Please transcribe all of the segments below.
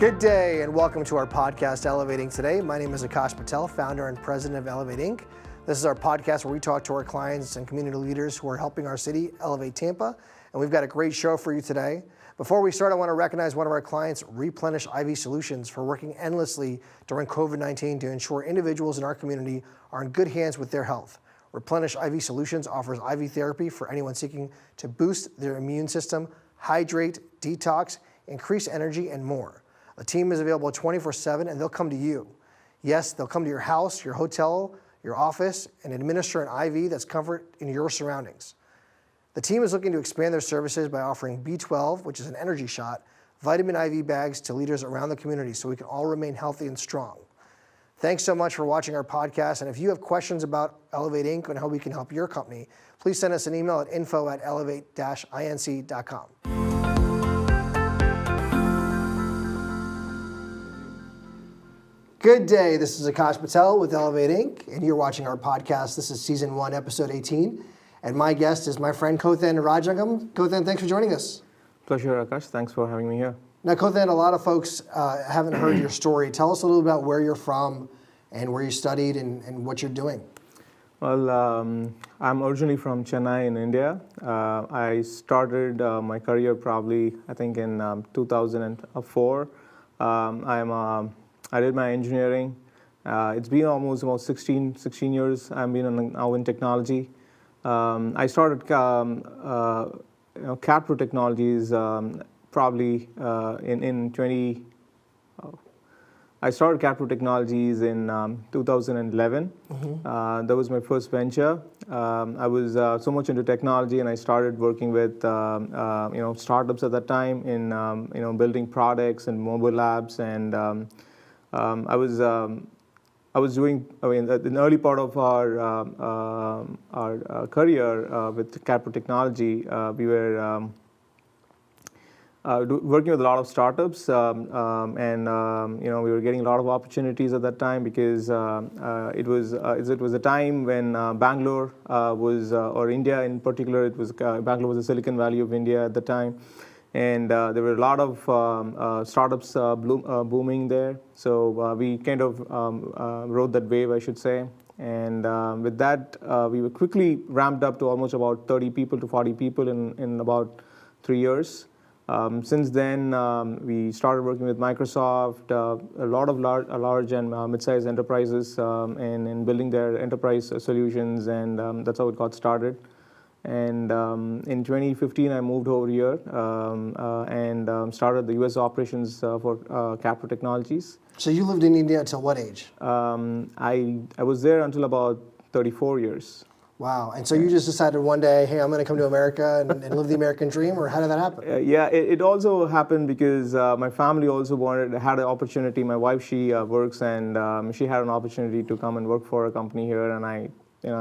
Good day and welcome to our podcast, Elevating Today. My name is Aakash Patel, founder and president of Elevate Inc. This is our podcast where we talk to our clients and community leaders who are helping our city elevate Tampa. And we've got a great show for you today. Before we start, I want to recognize one of our clients, Replenish IV Solutions, for working endlessly during COVID-19 to ensure individuals in our community are in good hands with their health. Replenish IV Solutions offers IV therapy for anyone seeking to boost their immune system, hydrate, detox, increase energy, and more. The team is available 24/7 and they'll come to you. Yes, they'll come to your house, your hotel, your office, and administer an IV that's comfort in your surroundings. The team is looking to expand their services by offering B12, which is an energy shot, vitamin IV bags to leaders around the community so we can all remain healthy and strong. Thanks so much for watching our podcast. And if you have questions about Elevate Inc. and how we can help your company, please send us an email at info@elevate-inc.com. Good day, this is Aakash Patel with Elevate Inc., and you're watching our podcast. This is Season 1, Episode 18, and my guest is my friend Kothand Rajangam. Kothand, thanks for joining us. Pleasure, Aakash. Thanks for having me here. Now, Kothand, a lot of folks haven't heard your story. Tell us a little about where you're from and where you studied and what you're doing. Well, I'm originally from Chennai in India. I started my career probably, I think, in 2004. I did my engineering. It's been almost about 16 years I've been now in technology. I started Capro Technologies probably in 20. I started Capro Technologies in 2011. Mm-hmm. That was my first venture. I was so much into technology, and I started working with startups at that time in building products and mobile apps and I was doing, in the early part of our career with Capro Technology, we were working with a lot of startups, and we were getting a lot of opportunities at that time because it was a time when Bangalore or India in particular, Bangalore was the Silicon Valley of India at the time. And there were a lot of startups booming there. So we kind of rode that wave, I should say. And with that, we were quickly ramped up to almost about 30 people to 40 people in about 3 years. Since then, we started working with Microsoft, a lot of large and mid-sized enterprises in building their enterprise solutions, and that's how it got started. And in 2015, I moved over here and started the U.S. operations for Capro Technologies. So you lived in India until what age? I was there until about 34 years. Wow. And so you just decided one day, hey, I'm going to come to America and live the American dream, or how did that happen? It also happened because my family also had an opportunity. My wife, she works, and she had an opportunity to come and work for a company here, and I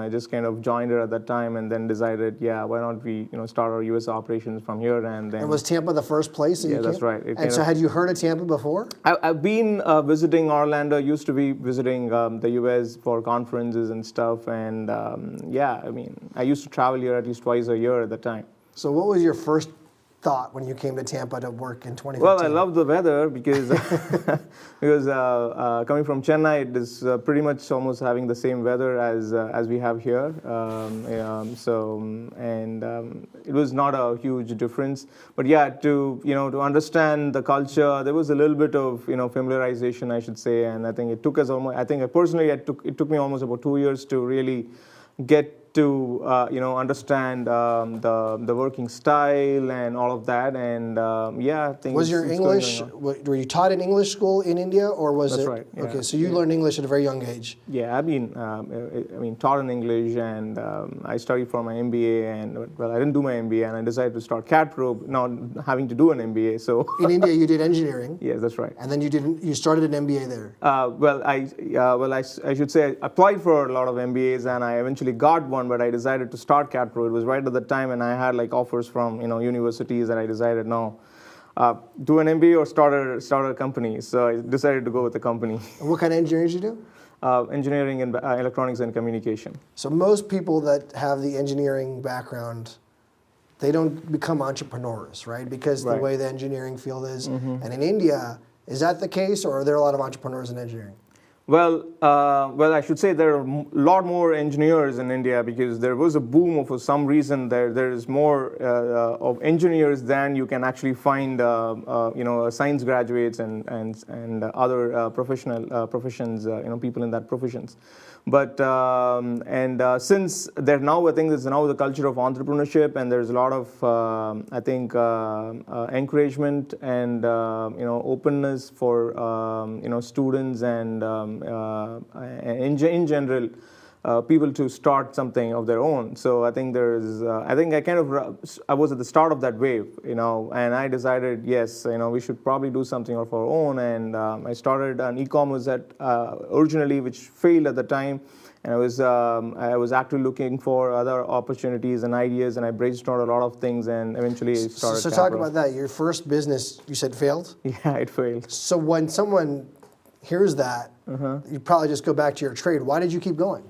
just kind of joined her at that time, and then decided, why don't we, start our U.S. operations from here, and then. And was Tampa the first place? Yeah, that's right. And so, had you heard of Tampa before? I've been visiting Orlando. Used to be visiting the U.S. for conferences and stuff, and I used to travel here at least twice a year at the time. So, what was your first thought when you came to Tampa to work in 2015? Well, I love the weather because coming from Chennai, it is pretty much almost having the same weather as we have here. It was not a huge difference. But to understand the culture, there was a little bit of familiarization, I should say. And I think it took us almost. I think personally, it took me almost about 2 years to really get to understand the working style and all of that, and I think. Was your English? Were you taught in English school in India, or was That's it? Right. Yeah. Okay, so you learned English at a very young age. Yeah, I've been taught in English, and I studied for my MBA, and I didn't do my MBA, and I decided to start Capro, not having to do an MBA. So in India, you did engineering. Yes, that's right. And then you started an MBA there. I should say I applied for a lot of MBAs, and I eventually got one. But I decided to start Capro. It was right at the time, and I had offers from universities, and I decided no, do an MBA or start a company. So I decided to go with the company. And what kind of engineering did you do? Engineering and electronics and communication. So most people that have the engineering background, they don't become entrepreneurs, right? Because the way the engineering field is. Mm-hmm. And in India, Is that the case, or are there a lot of entrepreneurs in engineering? Well, I should say there are a lot more engineers in India because there was a boom for some reason. There is more of engineers than you can actually find, science graduates and other professional professions, people in that professions. But since there now, I think there's now the culture of entrepreneurship, and there's a lot of encouragement and openness for students and in general people to start something of their own. So I think I was at the start of that wave, and I decided, yes, we should probably do something of our own, and I started an e-commerce originally, which failed at the time, and I was actually looking for other opportunities and ideas, and I brainstormed a lot of things, and eventually started. So talk about that. Your first business, you said, failed? Yeah, it failed. So when someone hears that, you probably just go back to your trade. Why did you keep going?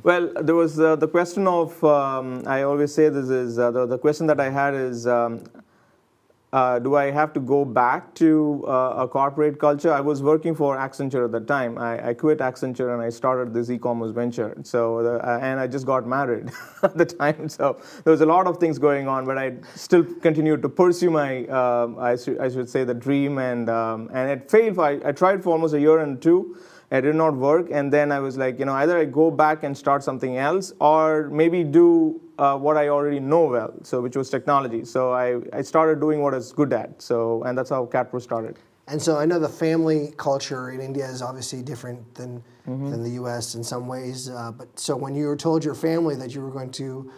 Well, there was the question of, I always say this is, the question that I had is, do I have to go back to a corporate culture? I was working for Accenture at the time. I quit Accenture and I started this e-commerce venture. So, and I just got married at the time. So there was a lot of things going on, but I still continued to pursue my, I should say, the dream. And it failed. I tried for almost a year and two. It did not work, and then I was like, either I go back and start something else, or maybe do what I already know well, so which was technology. So I started doing what I was good at. So, and that's how CatPro started. And so I know the family culture in India is obviously different than the U.S. in some ways. But so when you were told your family that you were going to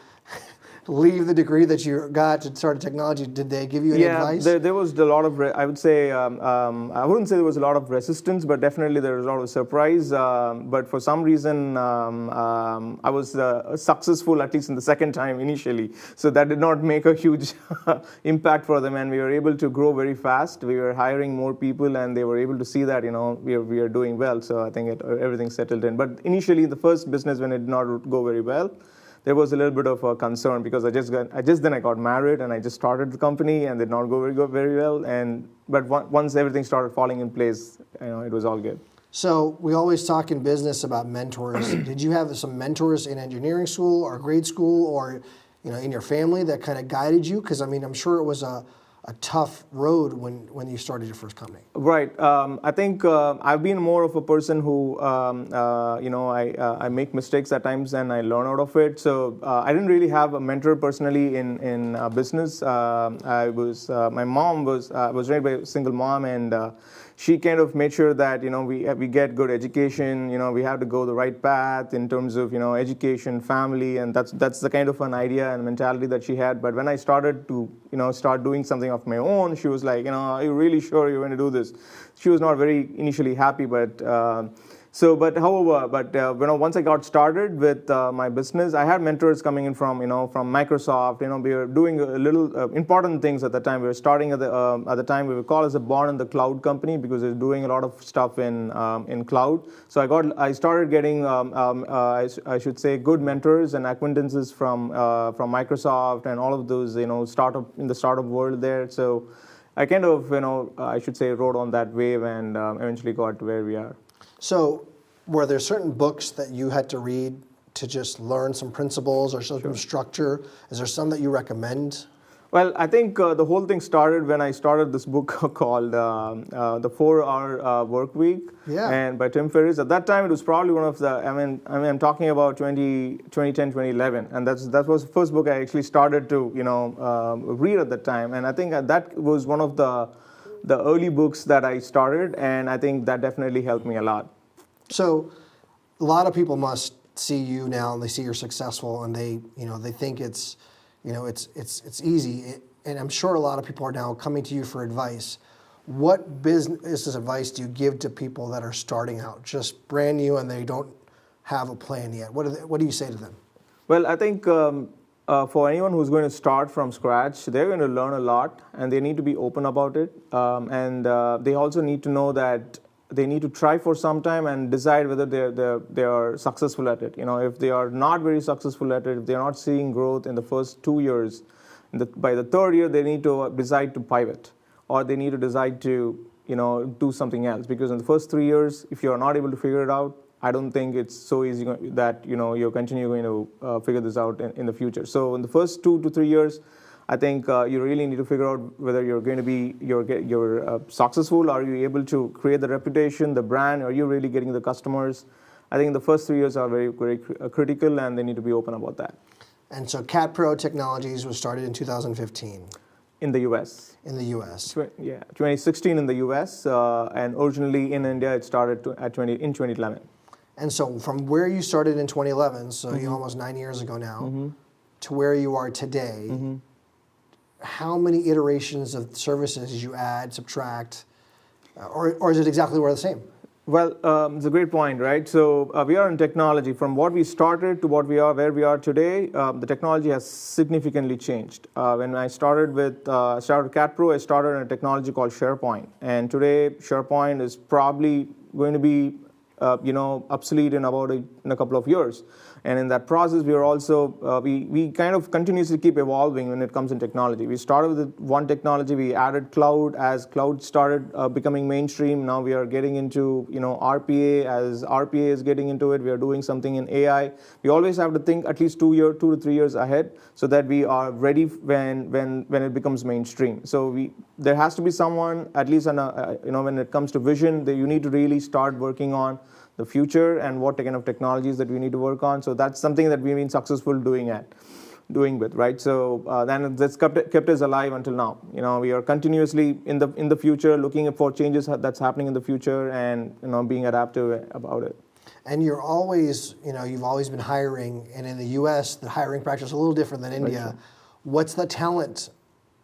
leave the degree that you got to start a technology, did they give you any advice? There was a lot of, I would say, I wouldn't say there was a lot of resistance, but definitely there was a lot of surprise. But for some reason, I was successful, at least in the second time initially. So that did not make a huge impact for them, and we were able to grow very fast. We were hiring more people, and they were able to see that, we are doing well. So I think everything settled in. But initially, the first business, when it did not go very well, there was a little bit of a concern because I got married and I just started the company and did not go very well. But once everything started falling in place, it was all good. So we always talk in business about mentors. Did you have some mentors in engineering school or grade school or in your family that kind of guided you? Because I'm sure it was a tough road when you started your first company. Right. I think I've been more of a person who, I make mistakes at times and I learn out of it. So I didn't really have a mentor personally in business. My mom was raised by a single mom, and she kind of made sure that we get good education. We have to go the right path in terms of education, family, and that's the kind of an idea and mentality that she had. But when I started to start doing something of my own, she was like, are you really sure you're going to do this? She was not very initially happy, but once I got started with my business, I had mentors coming in from Microsoft. We were doing a little important things at the time. We were starting at the time we were called as a born in the cloud company because we were doing a lot of stuff in cloud. So I started getting I should say good mentors and acquaintances from Microsoft and all of those startup in the startup world there. So I kind of I should say rode on that wave and eventually got to where we are. So were there certain books that you had to read to just learn some principles or some structure? Is there some that you recommend? Well, I think the whole thing started when I started this book called The 4-Hour Work Week, and by Tim Ferriss. At that time, it was probably one of the, I'm talking about 2010, 2011, and that was the first book I actually started to, read at that time. And I think that was one of the early books that I started, and I think that definitely helped me a lot. So a lot of people must see you now and they see you're successful and they think it's easy. And I'm sure a lot of people are now coming to you for advice. What business advice do you give to people that are starting out, just brand new and they don't have a plan yet? What do you say to them? Well, I think for anyone who's going to start from scratch, they're going to learn a lot and they need to be open about it. And they also need to know that they need to try for some time and decide whether they are successful at it. If they are not very successful at it, if they're not seeing growth in the first 2 years, by the third year, they need to decide to pivot, or they need to decide to do something else. Because in the first 3 years, if you're not able to figure it out, I don't think it's so easy that you're going to figure this out in the future. So in the first 2 to 3 years, I think you really need to figure out whether you're going to be you're successful. Are you able to create the reputation, the brand? Are you really getting the customers? I think the first 3 years are very, very critical, and they need to be open about that. And so Cat Pro Technologies was started in 2015. In the U.S. In the U.S. 2016 in the U.S. And originally in India, it started in 2011. And so from where you started in 2011, so you almost 9 years ago now, to where you are today, how many iterations of services did you add, subtract, or is it exactly where the same? Well, it's a great point, right? So we are in technology. From what we started to where we are today, the technology has significantly changed. When I started with Cat Pro, I started in a technology called SharePoint, and today SharePoint is probably going to be obsolete in a couple of years. And in that process, we are also we kind of continuously keep evolving when it comes in technology. We started with one technology, we added cloud. As cloud started becoming mainstream, now we are getting into RPA. As RPA is getting into it, we are doing something in AI. We always have to think at least 2 to 3 years ahead, so that we are ready when it becomes mainstream. So there has to be someone, at least when it comes to vision, that you need to really start working on the future and what kind of technologies that we need to work on. So that's something that we've been successful doing with, right? So then that's kept us alive until now. We are continuously in the future looking for changes that's happening in the future, and being adaptive about it. And you've always been hiring, and in the U.S. the hiring practice is a little different than India. Right. What's the talent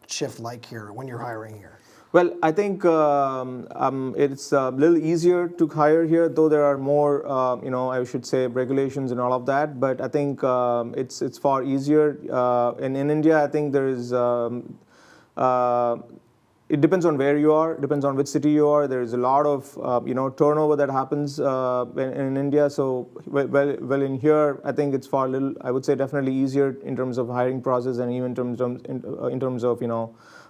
shift like here when you're hiring here? Well, I think it's a little easier to hire here, though there are more, I should say, regulations and all of that. But I think it's far easier. In India, I think there is. It depends on where you are. Depends on which city you are. There is a lot of turnover that happens in India. So well in here, I think it's I would say definitely easier in terms of hiring process, and even in terms of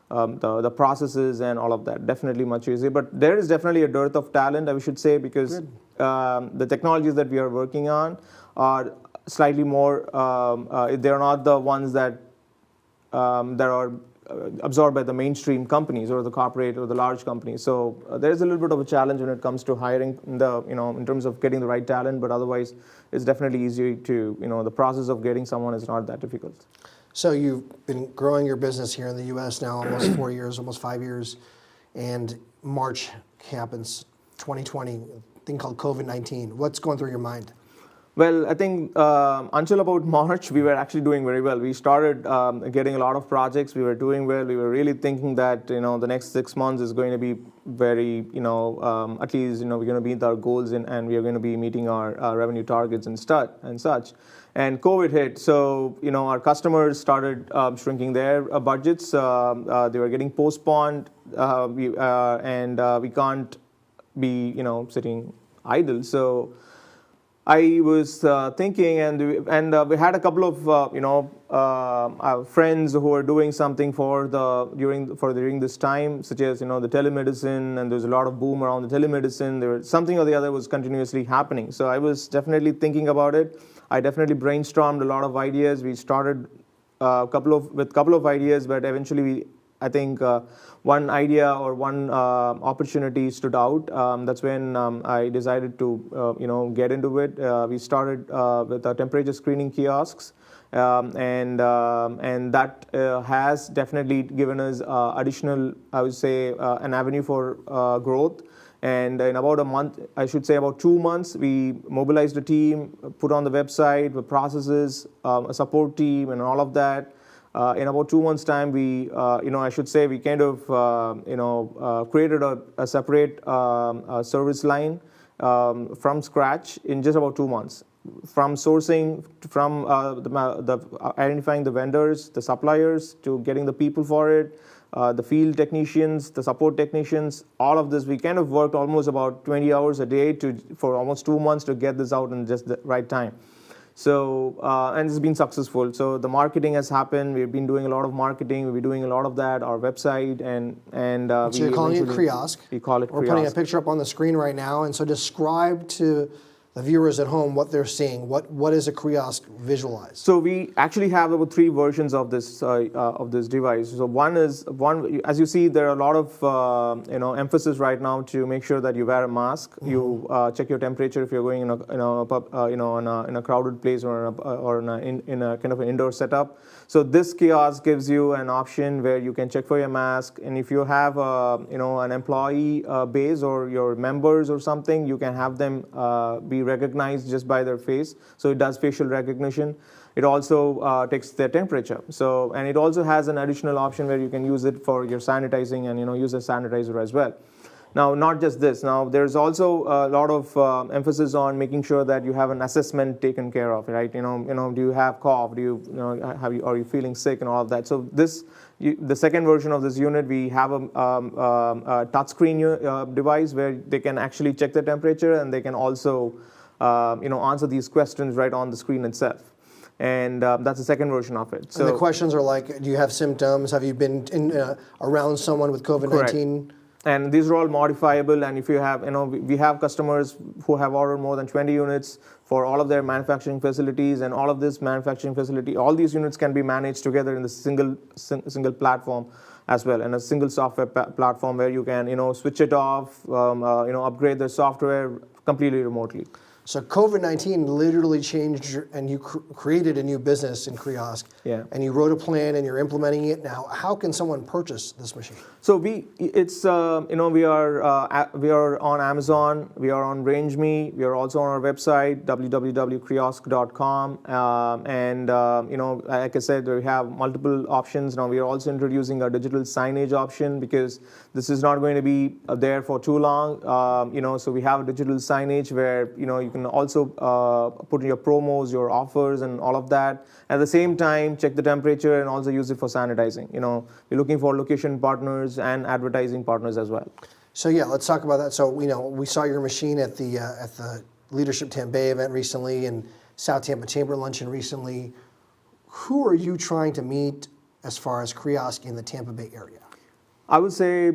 the processes and all of that. Definitely much easier. But there is definitely a dearth of talent, I should say, because the technologies that we are working on are slightly more. They're not the ones that are absorbed by the mainstream companies or the corporate or the large companies. So there is a little bit of a challenge when it comes to hiring in terms of getting the right talent. But otherwise, it's definitely easy to the process of getting someone is not that difficult. So you've been growing your business here in the U.S. now almost 4 years, almost 5 years, and March happens, 2020, a thing called COVID-19. What's going through your mind? Well, I think until about March, we were actually doing very well. We started getting a lot of projects. We were doing well. We were really thinking that the next 6 months is going to be very at least we're going to meet our goals, and we are going to be meeting our revenue targets and such. And COVID hit, so our customers started shrinking their budgets. They were getting postponed, and we can't be sitting idle. So I was thinking, and we had a couple of our friends who were doing something during this time, such as the telemedicine, and there's a lot of boom around the telemedicine. There was something or the other was continuously happening. So I was definitely thinking about it. I definitely brainstormed a lot of ideas. We started with a couple of ideas, but eventually I think one idea or one opportunity stood out. That's when I decided to get into it. We started with our temperature screening kiosks, and that has definitely given us additional, I would say, an avenue for growth. And in about a month, I should say about 2 months, we mobilized a team, put on the website, the processes, a support team, and all of that. In about 2 months' time, we, I should say, we kind of, created a separate service line from scratch in just about 2 months. From sourcing, from identifying the vendors, the suppliers, to getting the people for it, the field technicians, the support technicians, all of this, we kind of worked almost about 20 hours a day for almost 2 months to get this out in just the right time. So, and it's been successful. So the marketing has happened. We've been doing a lot of marketing. We've been doing a lot of that, our website, and so you're calling it Kriosk. We call it We're Kriosk. putting a picture up on the screen right now, and so describe to the viewers at home what they're seeing. What is a Kriosk visualized? So we actually have about 3 versions of this device. So one, as you see, there are a lot of emphasis right now to make sure that you wear a mask. Mm-hmm. You check your temperature if you're going in a crowded place or in a kind of an indoor setup. So this kiosk gives you an option where you can check for your mask, and if you have an employee base or your members or something, you can have them be recognized just by their face. So it does facial recognition. It also takes their temperature. So, and it also has an additional option where you can use it for your sanitizing and use a sanitizer as well. Now, not just this. Now, there's also a lot of emphasis on making sure that you have an assessment taken care of, right? Do you have cough? Are you feeling sick and all of that? So the second version of this unit, we have a touchscreen device where they can actually check the temperature, and they can also answer these questions right on the screen itself. And that's the second version of it. So and the questions are like, do you have symptoms? Have you been around someone with COVID-19? Correct. And these are all modifiable, and if you have, we have customers who have ordered more than 20 units for all of their manufacturing facilities, and all of this manufacturing facility, all these units can be managed together in the single platform as well, and a single software platform where you can, switch it off, upgrade the software completely remotely. So COVID-19 literally changed, and you created a new business in Kriosk. Yeah. And you wrote a plan, and you're implementing it now. How can someone purchase this machine? So we are on Amazon, we are on RangeMe, we are also on our website www.kriosk.com, like I said, we have multiple options. Now we are also introducing a digital signage option because this is not going to be there for too long. So we have a digital signage where you can also put in your promos, your offers, and all of that. At the same time, check the temperature and also use it for sanitizing. You're looking for location partners and advertising partners as well. So yeah, let's talk about that. So we saw your machine at the Leadership Tampa Bay event recently, and South Tampa Chamber Luncheon recently. Who are you trying to meet as far as Kriosk in the Tampa Bay area? I would say,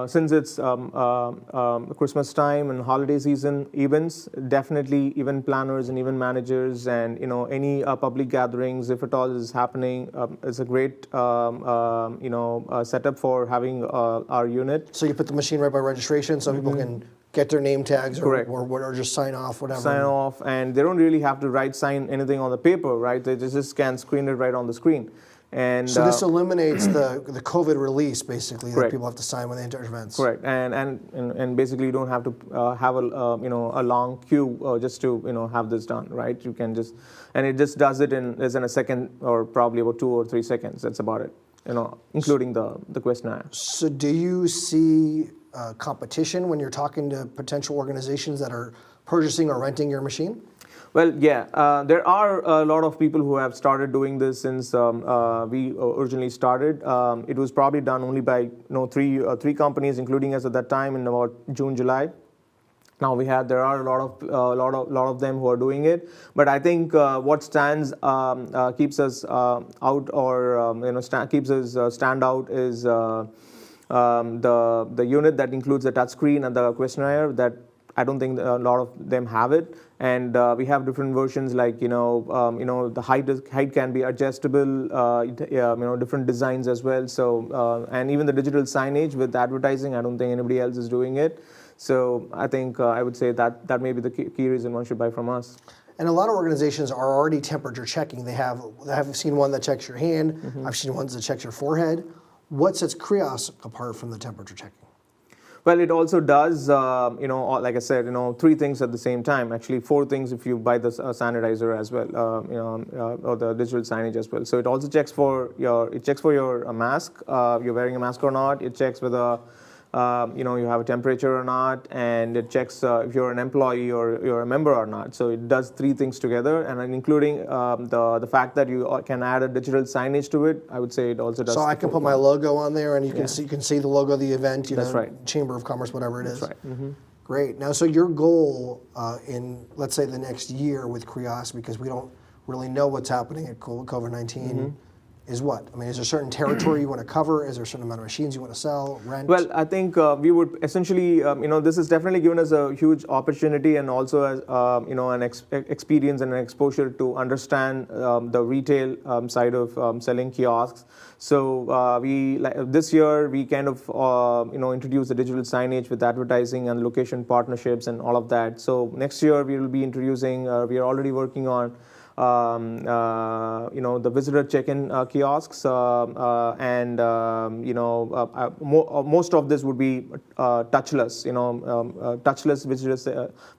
since it's Christmas time and holiday season events, definitely event planners and event managers and, any public gatherings, if at all is happening, it's a great, setup for having our unit. So you put the machine right by registration so people can get their name tags or just sign off, whatever. Sign off, and they don't really have to sign anything on the paper, right? They just can screen it right on the screen. And so this eliminates the COVID release, basically, correct. that people have to sign when they enter events. Correct, and basically you don't have to have a long queue just to have this done, right? You can just, and it just does it in a second or probably about 2 or 3 seconds. That's about it, including the questionnaire. So do you see competition when you're talking to potential organizations that are purchasing or renting your machine? Well, yeah, there are a lot of people who have started doing this since we originally started. It was probably done only by 3 companies, including us at that time in about June, July. Now there are a lot of them who are doing it, but I think what keeps us out or keeps us stand out is the unit that includes the touchscreen and the questionnaire. That I don't think a lot of them have it, and we have different versions like the height can be adjustable, different designs as well. So and even the digital signage with advertising, I don't think anybody else is doing it. So I think I would say that may be the key reason one should buy from us. And a lot of organizations are already temperature checking. I've seen one that checks your hand. Mm-hmm. I've seen ones that checks your forehead. What sets Kriosk apart from the temperature checking? Well, it also does, like I said, 3 things at the same time. Actually, 4 things if you buy the sanitizer as well, or the digital signage as well. So it also checks for your mask. You're wearing a mask or not. It checks whether you have a temperature or not, and it checks if you're an employee or you're a member or not. So it does 3 things together, and including the fact that you can add a digital signage to it. I would say it also does. So I can put my logo on there, and you can see the logo of the event. That's right. Chamber of Commerce, whatever it is. That's right. Mm-hmm. Great. Now, so your goal in, let's say, the next year with Kriosk, because we don't really know what's happening at COVID-19, is what? I mean, is there a certain territory you want to cover? Is there a certain amount of machines you want to sell, rent? Well, I think we would essentially, this has definitely given us a huge opportunity and also as, an experience and an exposure to understand the retail side of selling kiosks. So this year we kind of, introduced the digital signage with advertising and location partnerships and all of that. So next year we will be introducing, we are already working on the visitor check-in kiosks, and most of this would be touchless. Touchless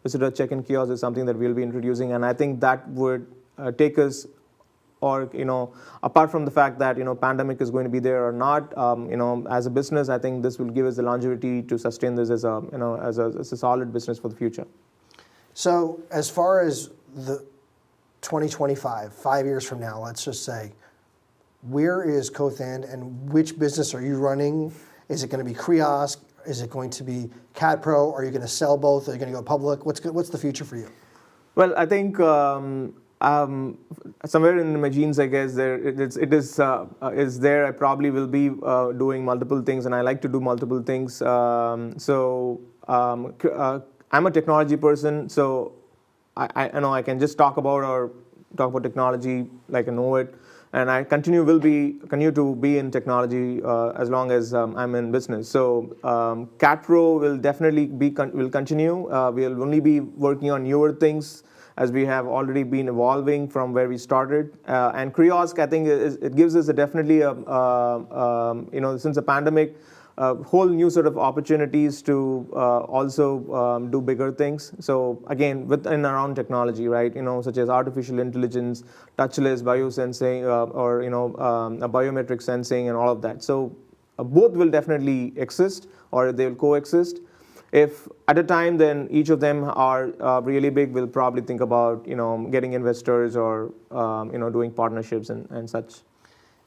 visitor check-in kiosk is something that we'll be introducing, and I think that would take us, or apart from the fact that pandemic is going to be there or not, as a business, I think this will give us the longevity to sustain this as a solid business for the future. So as far as the 2025, 5 years from now, let's just say, where is Kothand and which business are you running? Is it going to be Kriosk? Is it going to be CADPro? Are you going to sell both? Are you going to go public? What's the future for you? Well, I think somewhere in my genes, I guess it is there. I probably will be doing multiple things, and I like to do multiple things. I'm a technology person, so I know I can just talk about technology like I know it, and I continue to be in technology as long as I'm in business. So CADPro will definitely will continue. We'll only be working on newer things as we have already been evolving from where we started. And Kriosk, I think it gives us definitely since the pandemic, whole new sort of opportunities to also do bigger things. So again, within around technology, right? Such as artificial intelligence, touchless biosensing, or biometric sensing, and all of that. So both will definitely exist, or they will coexist. If at a time then each of them are really big, we'll probably think about getting investors or doing partnerships and such.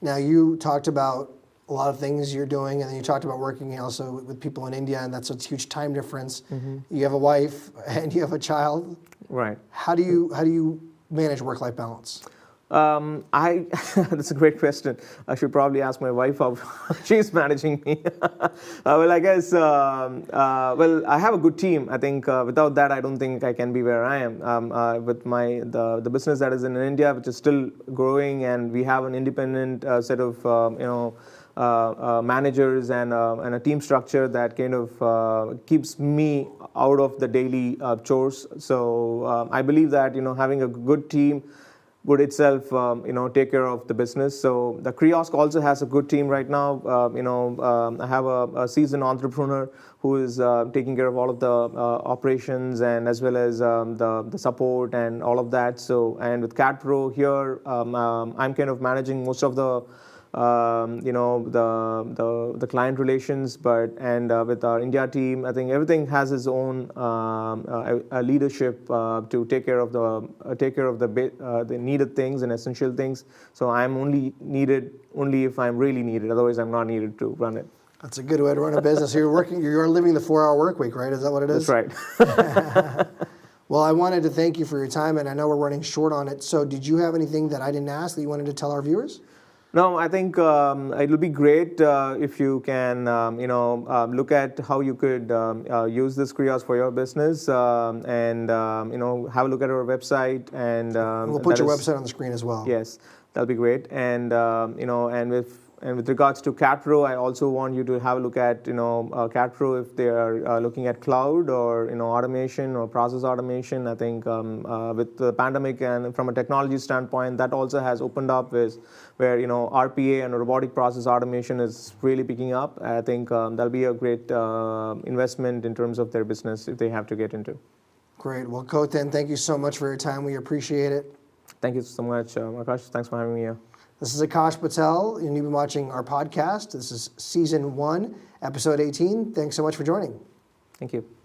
Now you talked about a lot of things you're doing, and then you talked about working also with people in India, and that's a huge time difference. You have a wife and you have a child. Right. How do you manage work-life balance? That's a great question. I should probably ask my wife how she's managing me. Well, I guess, I have a good team. I think without that, I don't think I can be where I am. With the business that is in India, which is still growing, and we have an independent set of, managers and a team structure that kind of keeps me out of the daily chores. So I believe that having a good team would itself take care of the business. So the Kriosk also has a good team right now. I have a seasoned entrepreneur who is taking care of all of the operations, and as well as the support and all of that. So, and with CADPro here, I'm kind of managing most of the the client relations, with our India team, I think everything has its own leadership to take care of the needed things and essential things. So I'm only needed if I'm really needed. Otherwise, I'm not needed to run it. That's a good way to run a business. You're living the 4-hour work week, right? Is that what it is? That's right. Well, I wanted to thank you for your time, and I know we're running short on it. So did you have anything that I didn't ask that you wanted to tell our viewers? No, I think it'll be great if you can, look at how you could use this Kriosk for your business, and have a look at our website, and we'll put your website on the screen as well. Yes, that'll be great, and and with regards to CADPro, I also want you to have a look at CADPro if they are looking at cloud or automation or process automation. I think with the pandemic and from a technology standpoint, that also has opened up where RPA and robotic process automation is really picking up. I think that'll be a great investment in terms of their business if they have to get into. Great. Well, Kothand, thank you so much for your time. We appreciate it. Thank you so much, Aakash. Thanks for having me here. This is Aakash Patel, and you've been watching our podcast. This is Season 1, Episode 18. Thanks so much for joining. Thank you.